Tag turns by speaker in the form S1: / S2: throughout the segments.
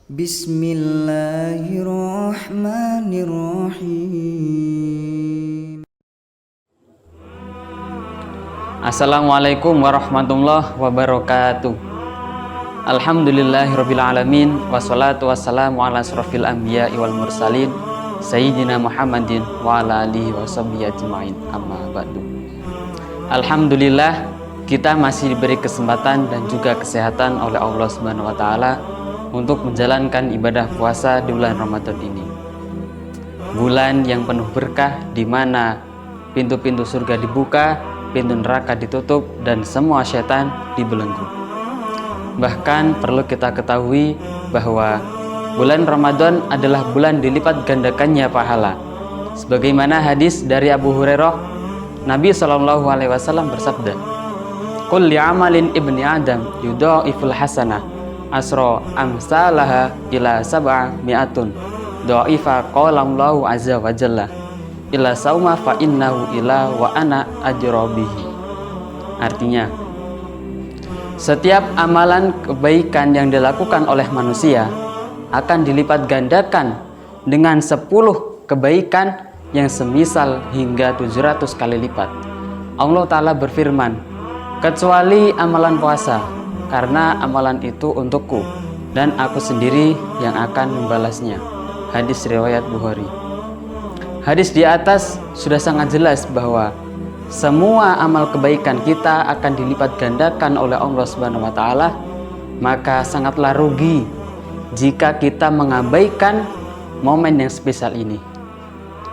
S1: Bismillahirrahmanirrahim.
S2: Assalamualaikum warahmatullahi wabarakatuh. Alhamdulillahirabbil alamin wassalatu wassalamu ala asrofil anbiya'i wal mursalin sayyidina Muhammadin wa ala alihi washabbihi ajmain. Amma ba'du. Alhamdulillah, kita masih diberi kesempatan dan juga kesehatan oleh Allah Subhanahu wa taala untuk menjalankan ibadah puasa di bulan Ramadan ini. Bulan yang penuh berkah, di mana pintu-pintu surga dibuka, pintu neraka ditutup, dan semua setan dibelenggu. Bahkan perlu kita ketahui bahwa bulan Ramadan adalah bulan dilipat gandakannya pahala. Sebagaimana hadis dari Abu Hurairah, Nabi SAW bersabda, "Qul li'amalin ibni Adam yudha'iful hasanah asra amsalaha ila sab'a mi'atun dha'ifa qala Allahu azza wa jalla illa sauma fa innahu ila wa ana ajrabihi." Artinya, setiap amalan kebaikan yang dilakukan oleh manusia akan dilipat gandakan dengan 10 kebaikan yang semisal hingga 700 kali lipat. Allah Ta'ala berfirman, "Kecuali amalan puasa, karena amalan itu untukku dan aku sendiri yang akan membalasnya." Hadis riwayat Bukhari. Hadis di atas sudah sangat jelas bahwa semua amal kebaikan kita akan dilipat gandakan oleh Allah Subhanahu wa taala, maka sangatlah rugi jika kita mengabaikan momen yang spesial ini.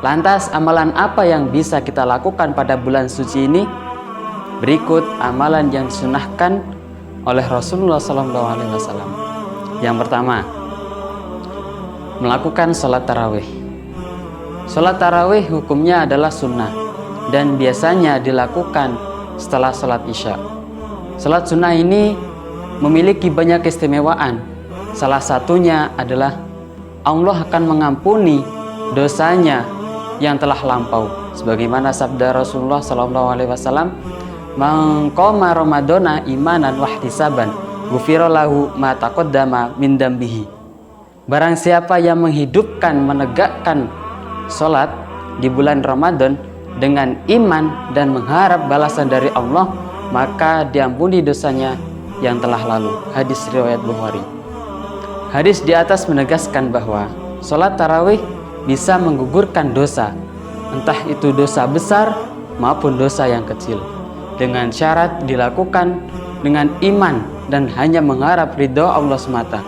S2: Lantas amalan apa yang bisa kita lakukan pada bulan suci ini? Berikut amalan yang disunahkan oleh Rasulullah SAW. Yang pertama, melakukan sholat tarawih. Sholat tarawih hukumnya adalah sunnah dan biasanya dilakukan setelah sholat isya. Sholat sunnah ini memiliki banyak keistimewaan. Salah satunya adalah Allah akan mengampuni dosanya yang telah lampau. Sebagaimana sabda Rasulullah SAW, "Man qama Ramadana imanan wahtisaban, ghufira lahu ma taqaddama min dambihi." Barang siapa yang menghidupkan, menegakkan sholat di bulan Ramadan dengan iman dan mengharap balasan dari Allah, maka diampuni dosanya yang telah lalu. Hadis riwayat Bukhari. Hadis di atas menegaskan bahwa sholat tarawih bisa menggugurkan dosa, entah itu dosa besar maupun dosa yang kecil, dengan syarat dilakukan dengan iman dan hanya mengharap ridho Allah semata,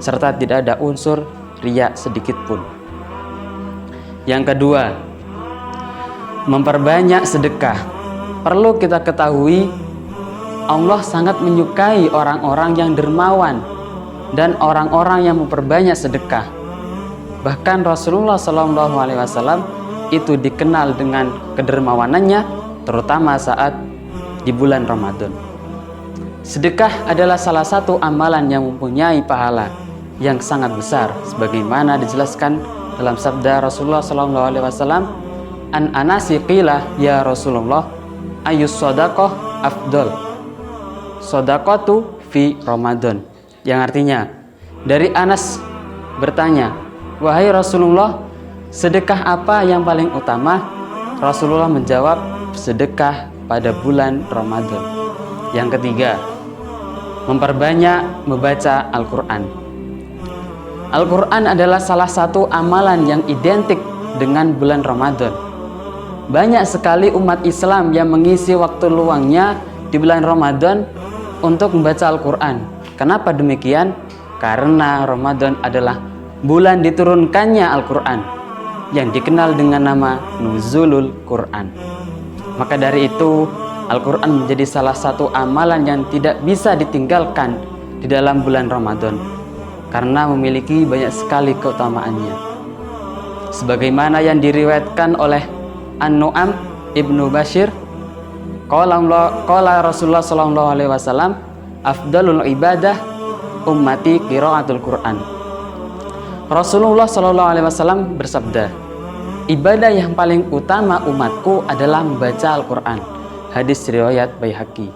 S2: serta tidak ada unsur riya sedikit pun. Yang kedua, memperbanyak sedekah. Perlu kita ketahui, Allah sangat menyukai orang-orang yang dermawan dan orang-orang yang memperbanyak sedekah. Bahkan Rasulullah SAW itu dikenal dengan kedermawanannya, terutama saat di bulan Ramadan. Sedekah adalah salah satu amalan yang mempunyai pahala yang sangat besar, sebagaimana dijelaskan dalam sabda Rasulullah SAW, "An Anasi qila ya Rasulullah, ayus shadaqah afdol shadaqatu fi Ramadan." Yang artinya, dari Anas bertanya, "Wahai Rasulullah, sedekah apa yang paling utama?" Rasulullah menjawab, "Sedekah pada bulan Ramadan." Yang ketiga, memperbanyak membaca Al-Quran. Al-Quran adalah salah satu amalan yang identik dengan bulan Ramadan. Banyak sekali umat Islam yang mengisi waktu luangnya di bulan Ramadan untuk membaca Al-Quran. Kenapa demikian? Karena Ramadan adalah bulan diturunkannya Al-Quran, yang dikenal dengan nama Nuzulul Quran. Maka dari itu, Al-Quran menjadi salah satu amalan yang tidak bisa ditinggalkan di dalam bulan Ramadan, karena memiliki banyak sekali keutamaannya. Sebagaimana yang diriwayatkan oleh An-Nu'am Ibnu Bashir, qala Rasulullah SAW, "Afdalul ibadah ummati qiraatul Quran." Rasulullah SAW bersabda, "Ibadah yang paling utama umatku adalah membaca Al-Quran." Hadis riwayat Baihaqi.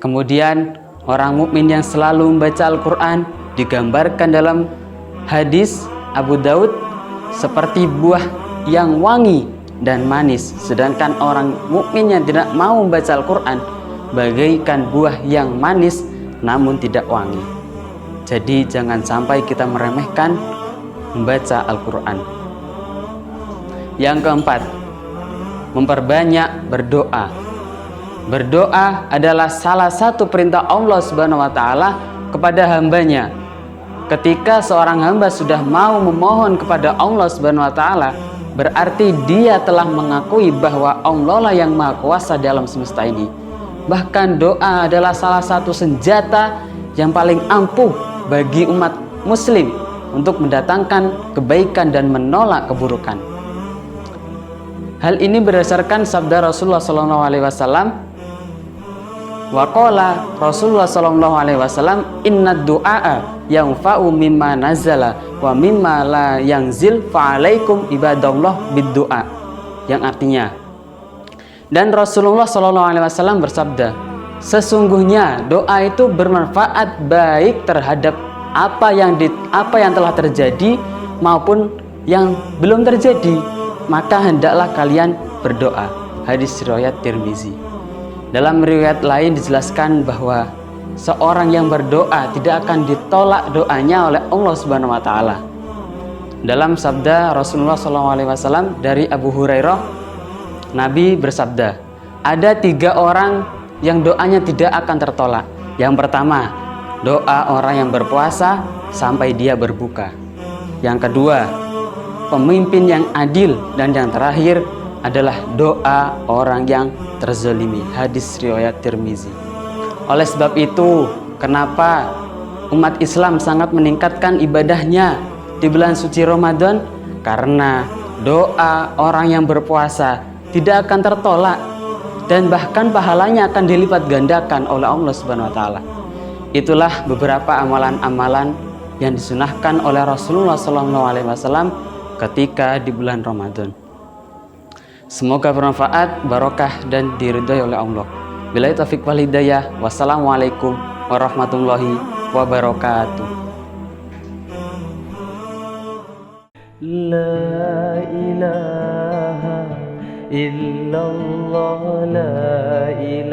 S2: Kemudian Orang mukmin yang selalu membaca Al-Quran digambarkan dalam hadis Abu Daud seperti buah yang wangi dan manis, sedangkan orang mukmin yang tidak mau membaca Al-Quran bagaikan buah yang manis namun tidak wangi. Jadi jangan sampai kita meremehkan membaca Al-Quran. Yang keempat, memperbanyak berdoa. Berdoa adalah salah satu perintah Allah Subhanahu wa Ta'ala kepada hambanya. Ketika seorang hamba sudah mau memohon kepada Allah Subhanahu wa Ta'ala, berarti dia telah mengakui bahwa Allah lah yang maha kuasa di alam semesta ini. Bahkan doa adalah salah satu senjata yang paling ampuh bagi umat muslim untuk mendatangkan kebaikan dan menolak keburukan. Hal ini berdasarkan sabda Rasulullah SAW. Waqala Rasulullah SAW, inna du'a yanfa'u mimma nazala wa mimma la yanzil fa'alaikum ibadallah bid-du'a. Yang artinya, dan Rasulullah SAW bersabda, sesungguhnya doa itu bermanfaat baik terhadap apa yang telah terjadi maupun yang belum terjadi, maka hendaklah kalian berdoa. Hadis riwayat Tirmizi. Dalam riwayat lain dijelaskan bahwa seorang yang berdoa tidak akan ditolak doanya oleh Allah Subhanahu wa Ta'ala. Dalam sabda Rasulullah SAW dari Abu Hurairah, Nabi bersabda, ada 3 orang yang doanya tidak akan tertolak. Yang pertama, doa orang yang berpuasa sampai dia berbuka. Yang kedua, pemimpin yang adil. Dan yang terakhir adalah doa orang yang terzalimi. Hadis riwayat Tirmizi. Oleh sebab itu, kenapa umat Islam sangat meningkatkan ibadahnya di bulan suci Ramadan? Karena doa orang yang berpuasa tidak akan tertolak dan bahkan pahalanya akan dilipat gandakan oleh Allah Subhanahu wa Ta'ala. Itulah beberapa amalan-amalan yang disunahkan oleh Rasulullah SAW ketika di bulan Ramadan. Semoga bermanfaat, barokah, dan diridhai oleh Allah. Billahi taufiq wal hidayah. Wassalamualaikum warahmatullahi wabarakatuh.
S1: La ilaha illallah, la ilaha